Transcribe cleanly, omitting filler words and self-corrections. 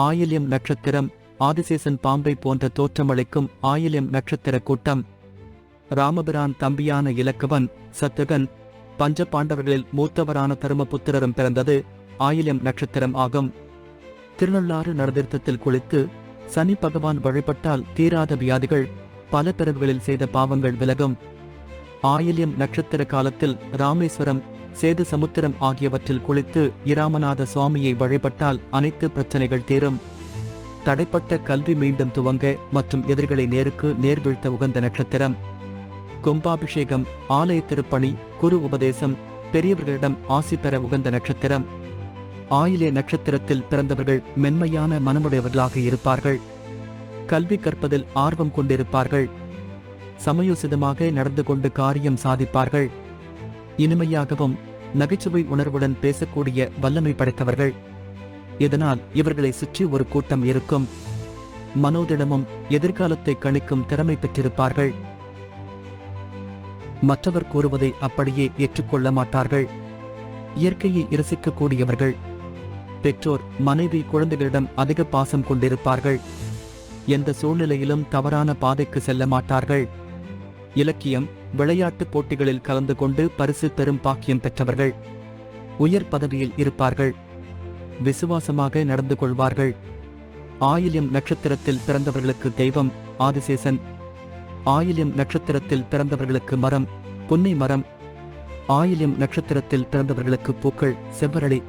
ஆயில்யம் நட்சத்திரம் ஆதிசேஷன் பாம்பை போன்ற தோற்றமளிக்கும் ஆயில்யம் நட்சத்திர கூட்டம். ராமபிரான் தம்பியான இலக்குவன், சத்ருகன், பஞ்ச பாண்டவர்களில் மூத்தவரான தருமபுத்திரரும் பிறந்தது ஆயில்யம் நட்சத்திரம் ஆகும். திருநள்ளாறு நடுதீர்த்தத்தில் குளித்து சனி பகவான் வழிபட்டால் தீராத வியாதிகள், பல பிறவுகளில் செய்த பாவங்கள் விலகும். ஆயில்யம் நட்சத்திர காலத்தில் ராமேஸ்வரம், சேது சமுத்திரம் ஆகியவற்றில் குளித்து இராமநாத சுவாமியை வழிபட்டால் அனைத்து பிரச்சனைகள் தீரும். தடைப்பட்ட கல்வி மீண்டும் துவங்க மற்றும் எதிரிகளை நேருக்கு நேர் வீழ்த்த உகந்த நட்சத்திரம். கும்பாபிஷேகம், ஆலய திருப்பணி, குரு உபதேசம், பெரியவர்களிடம் ஆசி பெற உகந்த நட்சத்திரம். ஆயில்ய நட்சத்திரத்தில் பிறந்தவர்கள் மென்மையான மனமுடையவர்களாக இருப்பார்கள். கல்வி கற்பதில் ஆர்வம் கொண்டிருப்பார்கள். சமயோசிதமாக நடந்து கொண்டு காரியம் சாதிப்பார்கள். இனிமையாகவும் நகைச்சுவை உணர்வுடன் பேசக்கூடிய வல்லமை படைத்தவர்கள். இதனால் இவர்களை சுற்றி ஒரு கூட்டம் இருக்கும். மனோதிடமும் எதிர்காலத்தை கணிக்கும் திறமை பெற்றிருப்பார்கள். மற்றவர் கூறுவதை அப்படியே ஏற்றுக்கொள்ள மாட்டார்கள். இயற்கையை இரசிக்கக்கூடியவர்கள். பெற்றோர், மனைவி, குழந்தைகளிடம் அதிக பாசம் கொண்டிருப்பார்கள். எந்த சூழ்நிலையிலும் தவறான பாதைக்கு செல்ல மாட்டார்கள். இலக்கியம், விளையாட்டு போட்டிகளில் கலந்து கொண்டு பரிசு பெறும் பாக்கியம் பெற்றவர்கள். உயர் பதவியில் இருப்பார்கள். விசுவாசமாக நடந்து கொள்வார்கள். ஆயில்யம் நட்சத்திரத்தில் பிறந்தவர்களுக்கு தெய்வம் ஆதிசேஷன். ஆயில்யம் நட்சத்திரத்தில் பிறந்தவர்களுக்கு மரம் புன்னை மரம். ஆயில்யம் நட்சத்திரத்தில் பிறந்தவர்களுக்கு பூக்கள் செவ்வரளி.